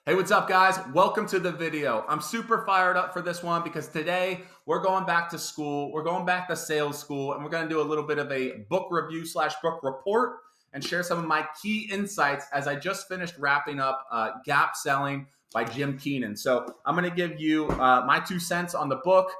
Hey, what's up, guys? Welcome to the video. I'm super fired up for this one because today we're going back to school. We're going back to sales school, and we're going to do a little bit of a book review slash book report and share some of my key insights as I just finished wrapping up Gap Selling by Jim Keenan. So I'm going to give you my 2 cents on the book,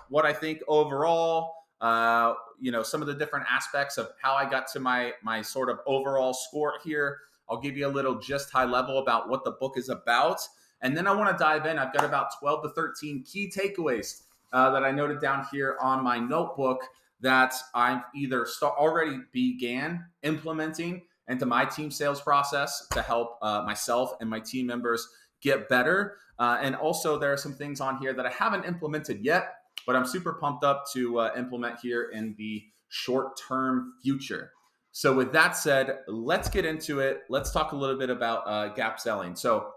what I think overall, some of the different aspects of how I got to my sort of overall score here. I'll give you a little just high level about what the book is about. And then I want to dive in. I've got about 12 to 13 key takeaways that I noted down here on my notebook that I've either already began implementing into my team sales process to help myself and my team members get better. And also there are some things on here that I haven't implemented yet, but I'm super pumped up to implement here in the short-term future. So with that said, let's get into it. Let's talk a little bit about gap selling. So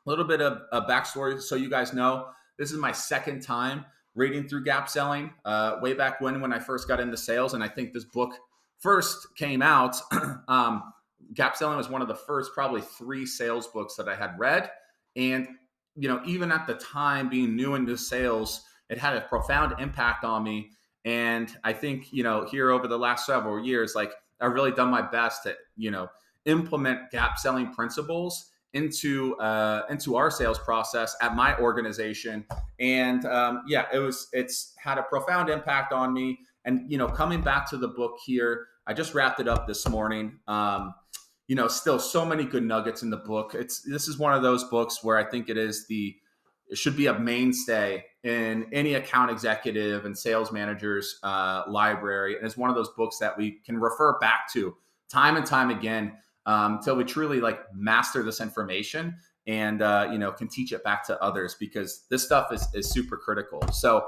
a little bit of a backstory so you guys know. This is my second time reading through gap selling, way back when I first got into sales. And I think this book first came out. Gap selling was one of the first probably 3 sales books that I had read. And, even at the time being new into sales, it had a profound impact on me. And I think, here over the last several years, I've really done my best to, implement gap selling principles into our sales process at my organization. And it's had a profound impact on me. And, coming back to the book here, I just wrapped it up this morning. Still so many good nuggets in the book. This is one of those books where I think it should be a mainstay in any account executive and sales manager's library. And it's one of those books that we can refer back to time and time again until we truly master this information and can teach it back to others, because this stuff is super critical. So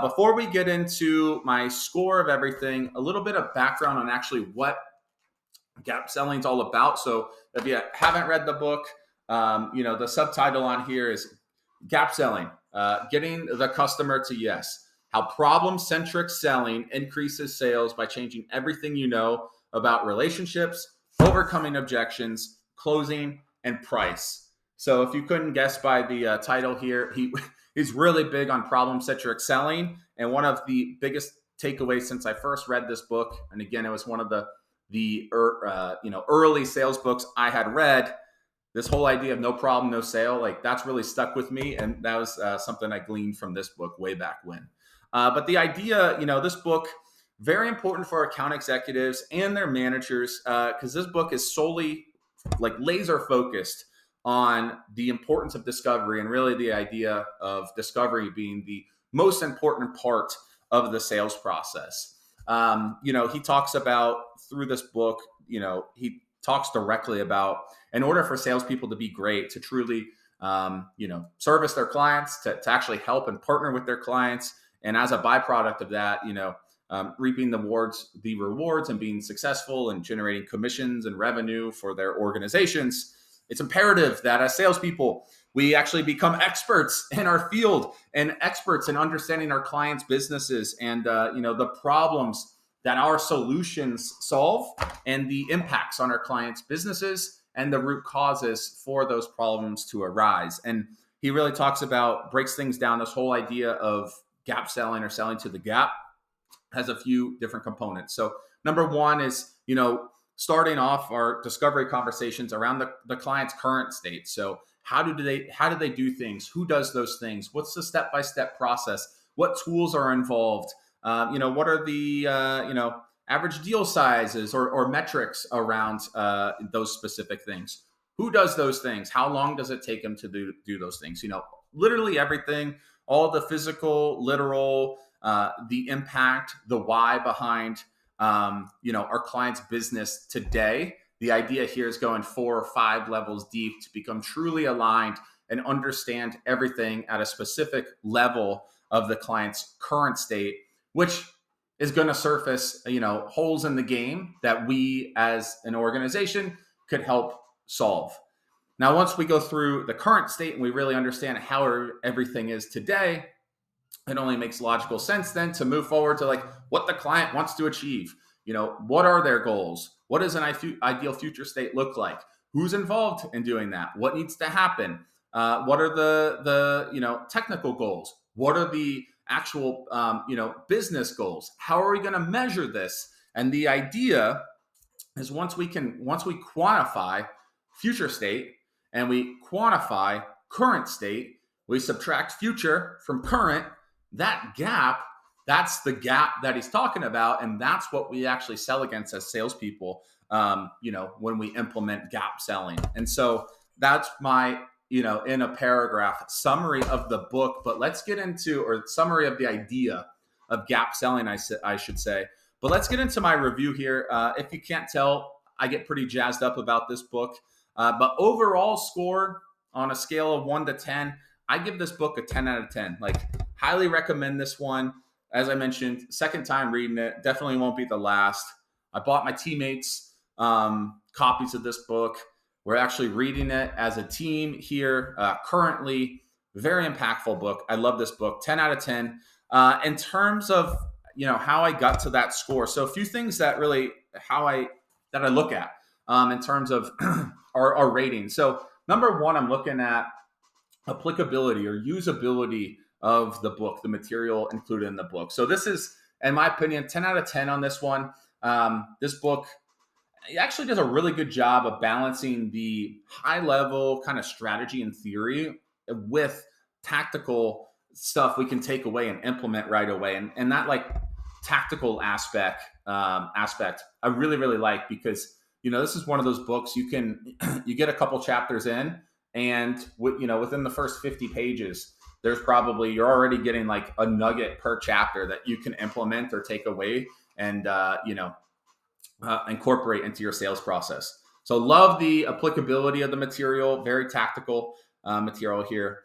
before we get into my score of everything, a little bit of background on actually what gap selling is all about. So if you haven't read the book, the subtitle on here is Gap Selling, Getting the Customer to Yes, How Problem-Centric Selling Increases Sales by Changing Everything You Know About Relationships, Overcoming Objections, Closing, and Price. So if you couldn't guess by the title here, he's really big on problem-centric selling. And one of the biggest takeaways since I first read this book, and again, it was one of the early sales books I had read, this whole idea of no problem, no sale, that's really stuck with me. And that was something I gleaned from this book way back when. But the idea, this book, very important for account executives and their managers, because this book is solely laser focused on the importance of discovery, and really the idea of discovery being the most important part of the sales process. He talks about through this book, he talks directly about, in order for salespeople to be great, to truly, service their clients, to actually help and partner with their clients. And as a byproduct of that, reaping the rewards and being successful and generating commissions and revenue for their organizations, it's imperative that as salespeople, we actually become experts in our field and experts in understanding our clients' businesses and, the problems that our solutions solve and the impacts on our clients' businesses and the root causes for those problems to arise. And he really breaks things down. This whole idea of gap selling or selling to the gap has a few different components. So number one is, starting off our discovery conversations around the client's current state. So how do they do things? Who does those things? What's the step-by-step process? What tools are involved? What are the average deal sizes or metrics around those specific things? Who does those things? How long does it take them to do those things? Literally everything, all the physical, literal, the impact, the why behind our client's business today. The idea here is going 4 or 5 levels deep to become truly aligned and understand everything at a specific level of the client's current state, which is going to surface, holes in the game that we as an organization could help solve. Now, once we go through the current state and we really understand how everything is today, it only makes logical sense then to move forward to what the client wants to achieve. What are their goals? What does an ideal future state look like? Who's involved in doing that? What needs to happen? What are the technical goals? What are the actual business goals? How are we going to measure this? And the idea is once we quantify future state and we quantify current state, we subtract future from current. That gap, that's the gap that he's talking about, and that's what we actually sell against as salespeople. When we implement gap selling, and so that's my in a paragraph summary of the book. But let's get into or summary of the idea of gap selling, I should say. But let's get into my review here. If you can't tell, I get pretty jazzed up about this book. But overall score on a scale of 1 to 10, I give this book a 10 out of 10. Like, highly recommend this one. As I mentioned, second time reading it, definitely won't be the last. I bought my teammates copies of this book. We're actually reading it as a team here currently. Very impactful book. I love this book. 10 out of 10. In terms of how I got to that score, so a few things that really I look at in terms of our rating. So number one, I'm looking at applicability or usability of the book, the material included in the book. So this is, in my opinion, 10 out of 10 on this one. This book actually does a really good job of balancing the high level kind of strategy and theory with tactical stuff we can take away and implement right away. And that like tactical aspect I really, really like, because, this is one of those books you get a couple chapters in, and within the first 50 pages, you're already getting like a nugget per chapter that you can implement or take away and, incorporate into your sales process. So love the applicability of the material, very tactical material here.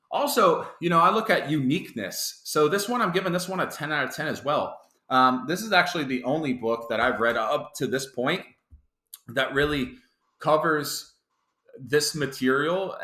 Also, I look at uniqueness. So this one, I'm giving this one a 10 out of 10 as well. This is actually the only book that I've read up to this point that really covers this material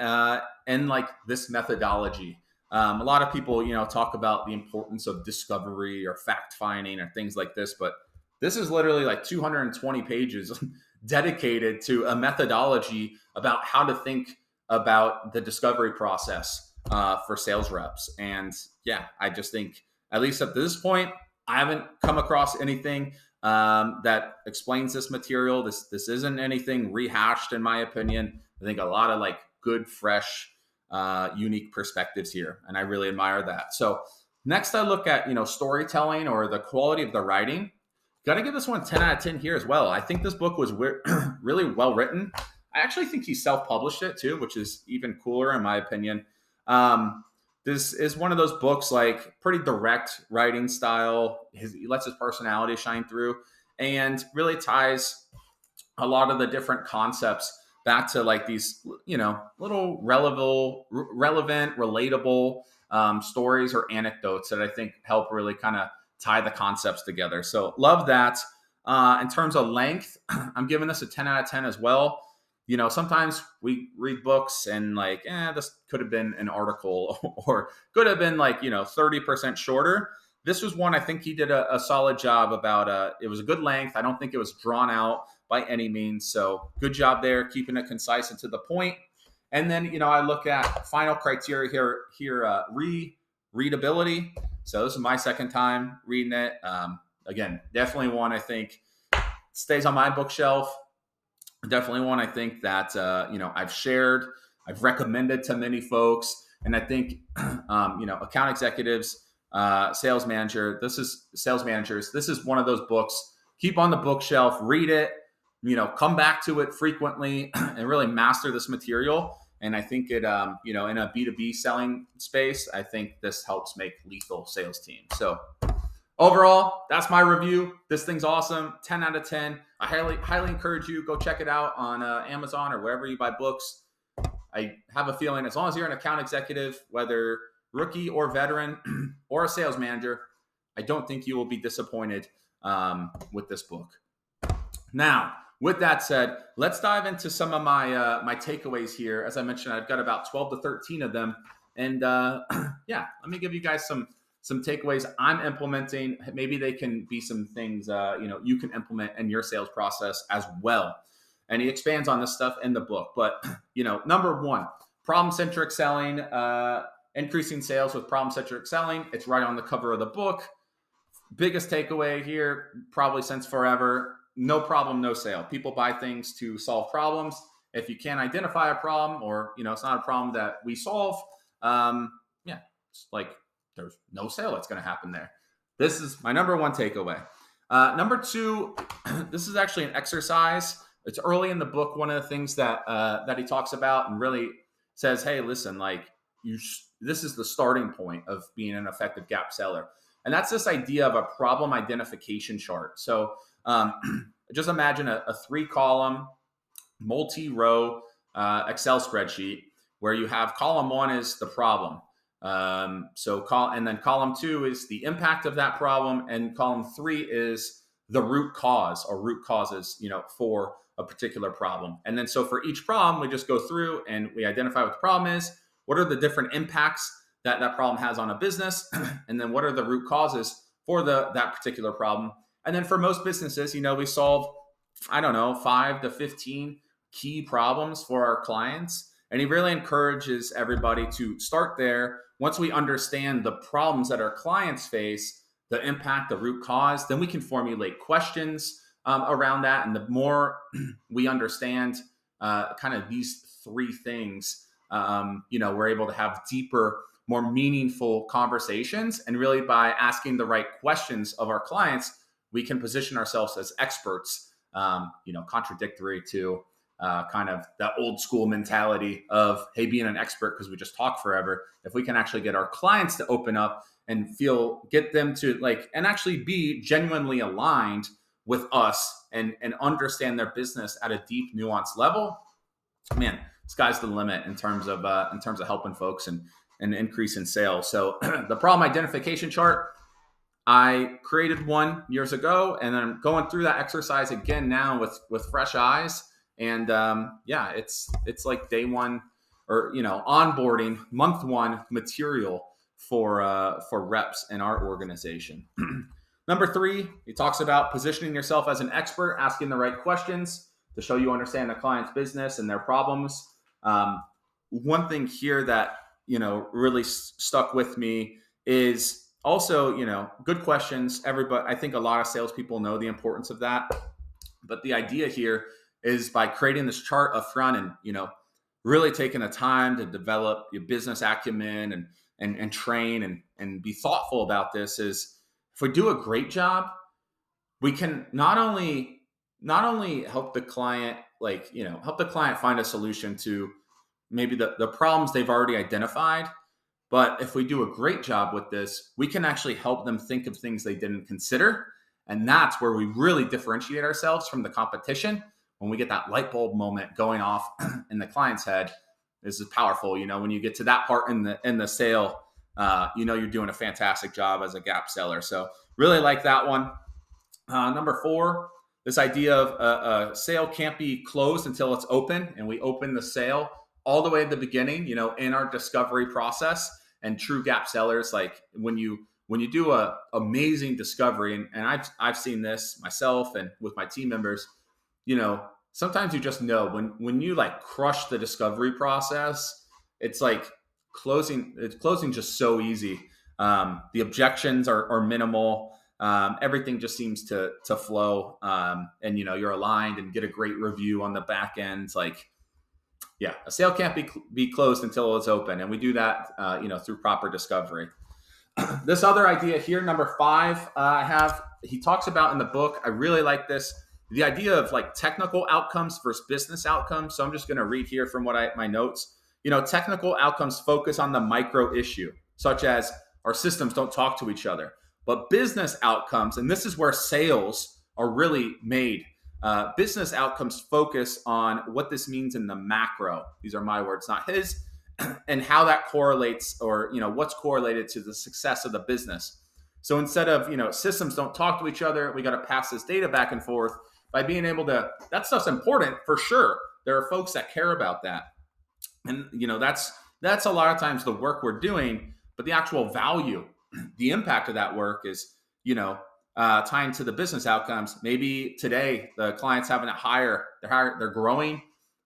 and like this methodology. A lot of people, talk about the importance of discovery or fact finding or things like this, but this is literally like 220 pages dedicated to a methodology about how to think about the discovery process for sales reps. And yeah, I just think, at least up to this point, I haven't come across anything that explains this material. This isn't anything rehashed, in my opinion. I think a lot of like good, fresh, unique perspectives here, and I really admire that. So next, I look at storytelling or the quality of the writing. Got to give this one 10 out of 10 here as well. I think this book was really well written. I actually think he self-published it too, which is even cooler in my opinion. This is one of those books, like pretty direct writing style. He lets his personality shine through and really ties a lot of the different concepts back to like these, little relevant, relatable stories or anecdotes that I think help really kind of tie the concepts together. So love that. In terms of length, I'm giving this a 10 out of 10 as well. Sometimes we read books and like, this could have been an article or could have been like, 30% shorter. This was one I think he did a solid job about. It was a good length. I don't think it was drawn out by any means. So good job there, keeping it concise and to the point. And then, I look at final criteria here, readability. So this is my second time reading it. Again, definitely one I think stays on my bookshelf. Definitely one I think that, I've shared, I've recommended to many folks. And I think, account executives, sales managers, this is one of those books. Keep on the bookshelf, read it, come back to it frequently and really master this material. And I think it, in a B2B selling space, I think this helps make lethal sales teams. So overall, that's my review. This thing's awesome. 10 out of 10. I highly encourage you, go check it out on Amazon or wherever you buy books. I have a feeling as long as you're an account executive, whether rookie or veteran or a sales manager, I don't think you will be disappointed with this book. Now, with that said, let's dive into some of my takeaways here. As I mentioned, I've got about 12 to 13 of them. And let me give you guys some takeaways I'm implementing. Maybe they can be some things you can implement in your sales process as well. And he expands on this stuff in the book. But, number one, problem-centric selling, increasing sales with problem-centric selling. It's right on the cover of the book. Biggest takeaway here, probably since forever, no problem, no sale. People buy things to solve problems. If you can't identify a problem, or, it's not a problem that we solve, it's like there's no sale that's going to happen there. This is my number one takeaway. Number two, this is actually an exercise. It's early in the book. One of the things that he talks about and really says, hey, listen, this is the starting point of being an effective gap seller. And that's this idea of a problem identification chart. So just imagine a 3-column, multi-row Excel spreadsheet where you have column 1 is the problem. And then column 2 is the impact of that problem, and column 3 is the root cause or root causes, for a particular problem. And then so for each problem, we just go through and we identify what the problem is. What are the different impacts that problem has on a business? And then what are the root causes for that particular problem? And then for most businesses, we solve, 5 to 15 key problems for our clients. And he really encourages everybody to start there. Once we understand the problems that our clients face, the impact, the root cause, then we can formulate questions around that. And the more we understand kind of these 3 things, we're able to have deeper, more meaningful conversations. And really by asking the right questions of our clients, we can position ourselves as experts, contradictory to kind of that old school mentality of, hey, being an expert because we just talk forever. If we can actually get our clients to open up and get them to and actually be genuinely aligned with us and understand their business at a deep, nuanced level, man, sky's the limit in terms of helping folks and increase in sales. So the problem identification chart, I created one years ago, and then I'm going through that exercise again now with fresh eyes. And it's like day one or onboarding, month one material for reps in our organization. Number 3, he talks about positioning yourself as an expert, asking the right questions to show you understand the client's business and their problems. One thing here that really stuck with me is also good questions. I think a lot of salespeople know the importance of that, but the idea here is by creating this chart up front and really taking the time to develop your business acumen and train and be thoughtful about this, is if we do a great job, we can not only help the client find a solution to maybe the problems they've already identified, but if we do a great job with this, we can actually help them think of things they didn't consider. And that's where we really differentiate ourselves from the competition. When we get that light bulb moment going off in the client's head, this is powerful. When you get to that part in the sale, you're doing a fantastic job as a gap seller. So really like that one. Number 4, this idea of a sale can't be closed until it's open, and we open the sale all the way at the beginning, in our discovery process. And true gap sellers, when you do a amazing discovery, and I've seen this myself and with my team members, sometimes you just know when you crush the discovery process, it's closing just so easy. The objections are minimal. Everything just seems to flow. And you're aligned and get a great review on the back end. A sale can't be closed until it's open. And we do that, through proper discovery. This other idea here, number 5, he talks about in the book. I really like this. The idea of technical outcomes versus business outcomes. So I'm just going to read here from my notes. Technical outcomes focus on the micro issue, such as our systems don't talk to each other. But business outcomes, and this is where sales are really made. Business outcomes focus on what this means in the macro. These are my words, not his, and how that correlates, or what's correlated to the success of the business. So instead of systems don't talk to each other, we got to pass this data back and forth. By being able to, that stuff's important for sure. There are folks that care about that, and that's a lot of times the work we're doing. But the actual value, the impact of that work is tying to the business outcomes. Maybe today the client's having to they're growing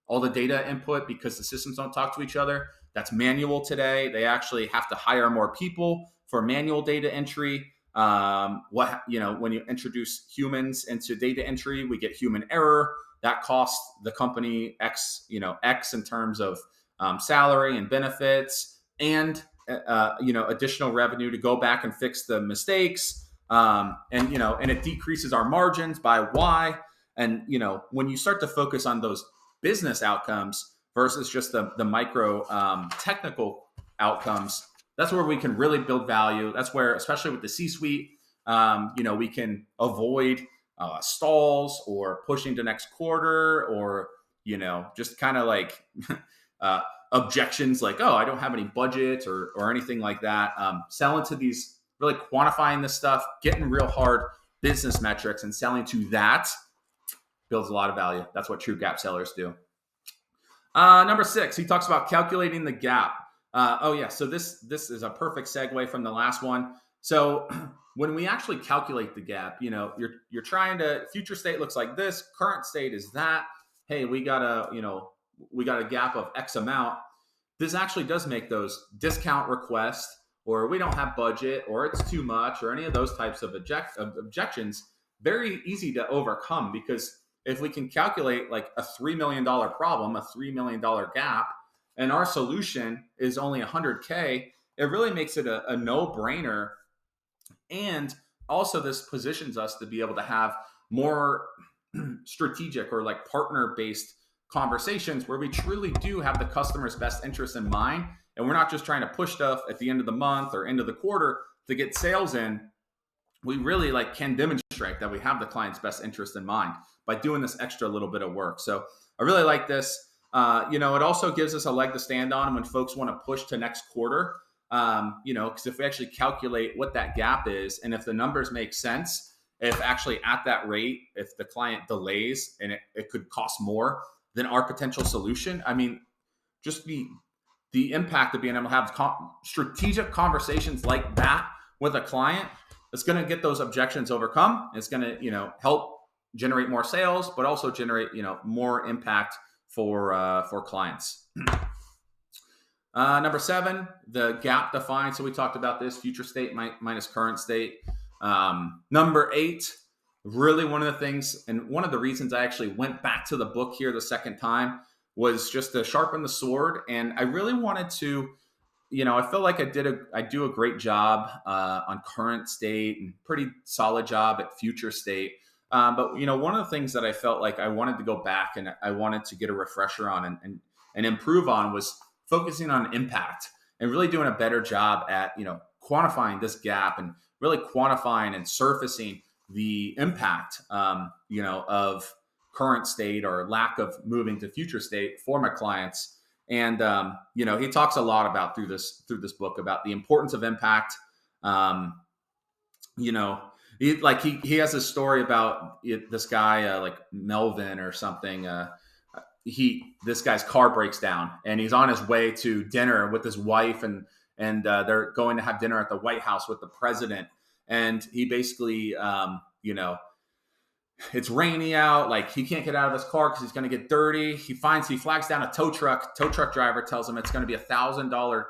all the data input because the systems don't talk to each other. That's manual today. They actually have to hire more people for manual data entry. When you introduce humans into data entry, we get human error. That costs the company X in terms of salary and benefits, and additional revenue to go back and fix the mistakes. And it decreases our margins by Y. And when you start to focus on those business outcomes versus just the micro technical outcomes, that's where we can really build value. That's where, especially with the C-suite, we can avoid stalls or pushing to next quarter, or just kind of like objections like, oh, I don't have any budget or anything like that. Selling to these, really quantifying this stuff, getting real hard business metrics and selling to that builds a lot of value. That's what true gap sellers do. Number 6, he talks about calculating the gap. So this is a perfect segue from the last one. So when we actually calculate the gap, you're trying to, future state looks like this, current state is that. Hey, we got a gap of X amount. This actually does make those discount requests, or we don't have budget, or it's too much, or any of those types of objections very easy to overcome, because if we can calculate like a $3 million problem, a $3 million gap, and our solution is only 100K, it really makes it a no-brainer. And also this positions us to be able to have more strategic or like partner-based conversations where we truly do have the customer's best interest in mind. And we're not just trying to push stuff at the end of the month or end of the quarter to get sales in. We really can demonstrate that we have the client's best interest in mind by doing this extra little bit of work. So I really like this. It also gives us a leg to stand on when folks want to push to next quarter. Because if we actually calculate what that gap is, and if the numbers make sense, if actually at that rate, if the client delays and it could cost more than our potential solution, I mean, just the impact of being able to have strategic conversations like that with a client, it's going to get those objections overcome. It's going to, help generate more sales, but also generate, more impact for clients. Number 7, the gap defined. So we talked about this, future state minus current state. Number 8, really one of the things, and one of the reasons I actually went back to the book here the second time, was just to sharpen the sword. And I really wanted to, I feel like I do a great job on current state and pretty solid job at future state. But one of the things that I felt like I wanted to go back and I wanted to get a refresher on and improve on was focusing on impact and really doing a better job at, quantifying this gap and really quantifying and surfacing the impact, of current state or lack of moving to future state for my clients. And, he talks a lot about through this book about the importance of impact. He has this story about this guy, like Melvin or something. This guy's car breaks down and he's on his way to dinner with his wife, and they're going to have dinner at the White House with the president. And he basically, it's rainy out. Like he can't get out of his car because he's going to get dirty. He flags down a tow truck. Tow truck driver tells him it's going to be $1,000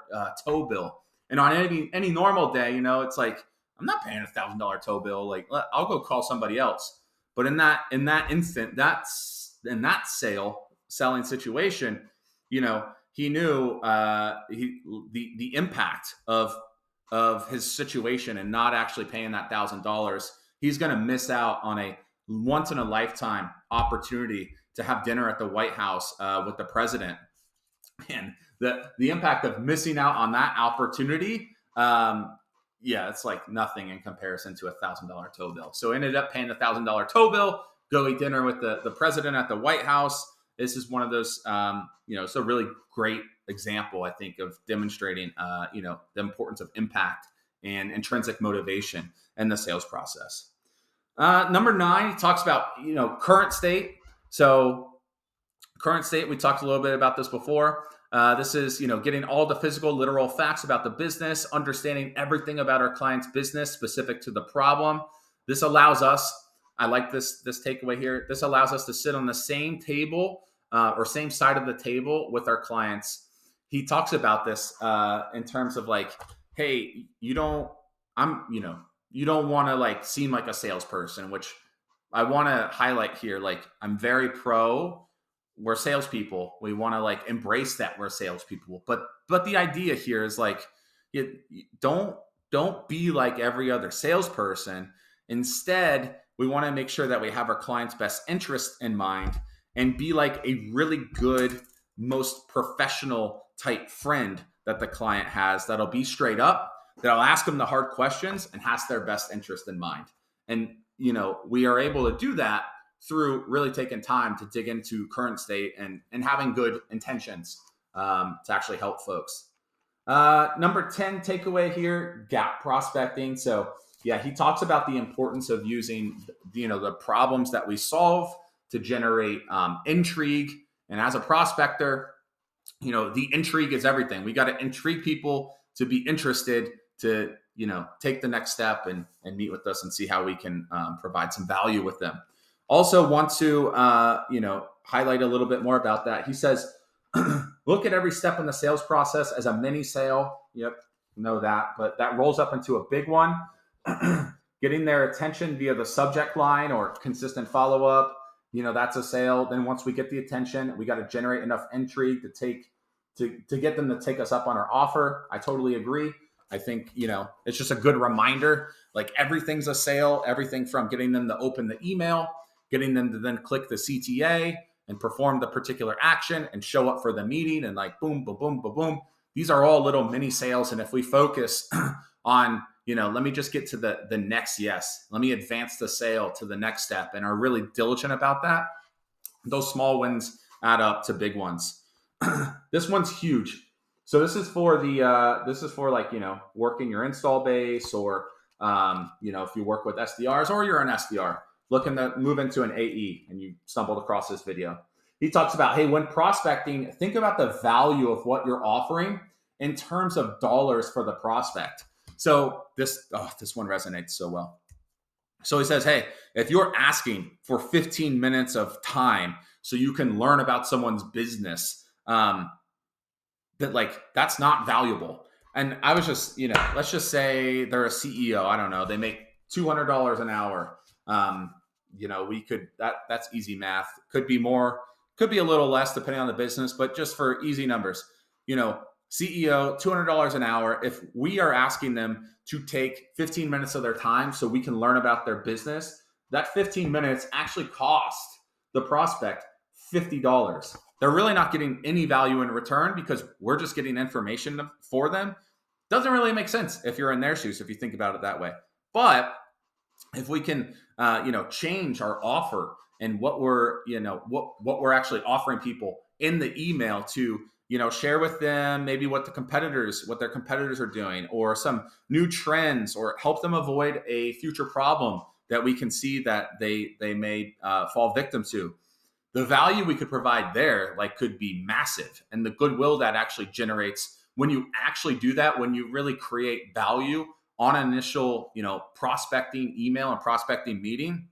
tow bill. And on any normal day, it's like, I'm not paying $1,000 tow bill. Like I'll go call somebody else. But in that instant, in that selling situation, he knew the impact of his situation and not actually paying that $1,000. He's going to miss out on a once in a lifetime opportunity to have dinner at the White House with the president. And the impact of missing out on that opportunity, it's like nothing in comparison to $1,000 tow bill. So ended up paying the $1,000 tow bill, go eat dinner with the president at the White House. This is one of those, it's a really great example, I think, of demonstrating, the importance of impact and intrinsic motivation in the sales process. Number 9, he talks about, current state. So current state, we talked a little bit about this before. This is, getting all the physical, literal facts about the business, understanding everything about our client's business specific to the problem. This allows us, I like this takeaway here. This allows us to sit on the same table or same side of the table with our clients. He talks about this in terms of like, hey, you don't want to like seem like a salesperson, which I want to highlight here. Like, I'm very pro. We're salespeople. We want to like embrace that we're salespeople. But the idea here is like, don't be like every other salesperson. Instead, we want to make sure that we have our client's best interest in mind and be like a really good, most professional type friend that the client has, that'll be straight up, that'll ask them the hard questions and has their best interest in mind. And, we are able to do that through really taking time to dig into current state and having good intentions to actually help folks. Number 10 takeaway here, gap prospecting. So yeah, he talks about the importance of using, the problems that we solve to generate intrigue. And as a prospector, the intrigue is everything. We got to intrigue people to be interested to, take the next step and meet with us and see how we can provide some value with them. Also want to, highlight a little bit more about that. He says, look at every step in the sales process as a mini sale. Yep, know that, but that rolls up into a big one. Getting their attention via the subject line or consistent follow-up, that's a sale. Then once we get the attention, we got to generate enough intrigue to get them to take us up on our offer. I totally agree. I think, it's just a good reminder, like everything's a sale, everything from getting them to open the email, getting them to then click the CTA and perform the particular action and show up for the meeting and like boom, boom, boom, boom, boom. These are all little mini sales. And if we focus on, let me just get to the next yes, let me advance the sale to the next step and are really diligent about that, those small wins add up to big ones. This one's huge. So this is for like, working your install base or, if you work with SDRs or you're an SDR looking to move into an AE and you stumbled across this video. He talks about, hey, when prospecting, think about the value of what you're offering in terms of dollars for the prospect. So this one resonates so well. So he says, hey, if you're asking for 15 minutes of time so you can learn about someone's business, that's not valuable. And I was just, let's just say they're a CEO. I don't know. They make $200 an hour. We could, that's easy math. Could be more, could be a little less depending on the business, but just for easy numbers, CEO, $200 an hour. If we are asking them to take 15 minutes of their time so we can learn about their business, that 15 minutes actually cost the prospect $50. They're really not getting any value in return because we're just getting information for them. Doesn't really make sense if you're in their shoes, if you think about it that way. But if we can, change our offer and what we're actually offering people in the email to, share with them maybe what their competitors are doing or some new trends or help them avoid a future problem that we can see that they may fall victim to. The value we could provide there could be massive. And the goodwill that actually generates when you actually do that, when you really create value on an initial, prospecting email and prospecting meeting,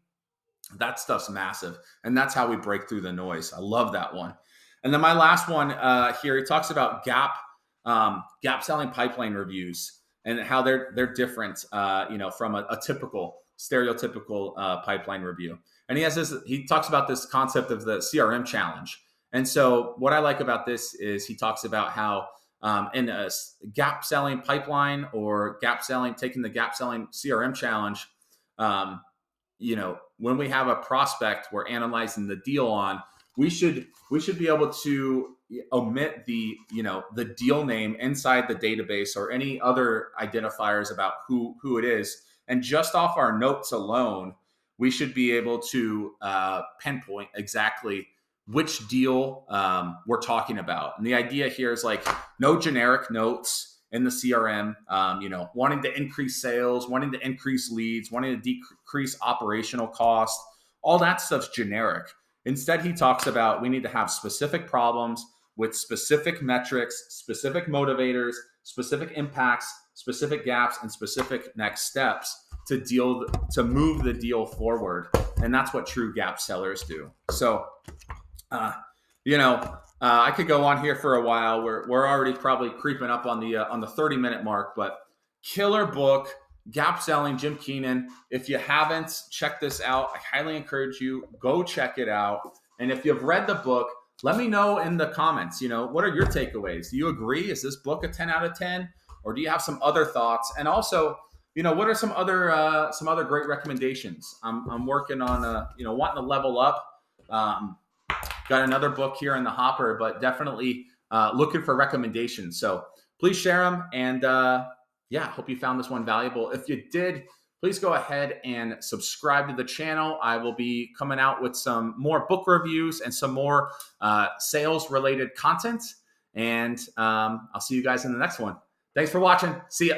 that stuff's massive. And that's how we break through the noise. I love that one. And then my last one here, he talks about gap selling pipeline reviews and how they're different, from a typical stereotypical pipeline review. And he talks about this concept of the CRM challenge. And so what I like about this is he talks about how in a gap selling pipeline or taking the gap selling CRM challenge, when we have a prospect we're analyzing the deal on, we should be able to omit the deal name inside the database or any other identifiers about who it is. And just off our notes alone, we should be able to pinpoint exactly which deal we're talking about. And the idea here is no generic notes in the CRM, wanting to increase sales, wanting to increase leads, wanting to decrease operational cost. All that stuff's generic. Instead, he talks about we need to have specific problems with specific metrics, specific motivators, specific impacts, specific gaps, and specific next steps to move the deal forward. And that's what true gap sellers do. So, I could go on here for a while. We're already probably creeping up on the 30-minute mark, but killer book, Gap Selling, Jim Keenan. If you haven't checked this out, I highly encourage you, go check it out. And if you've read the book, let me know in the comments, what are your takeaways? Do you agree? Is this book a 10 out of 10? Or do you have some other thoughts? And also, what are some other great recommendations? I'm working on, wanting to level up. Got another book here in the hopper, but definitely looking for recommendations. So please share them. And hope you found this one valuable. If you did, please go ahead and subscribe to the channel. I will be coming out with some more book reviews and some more sales related content. And I'll see you guys in the next one. Thanks for watching. See ya.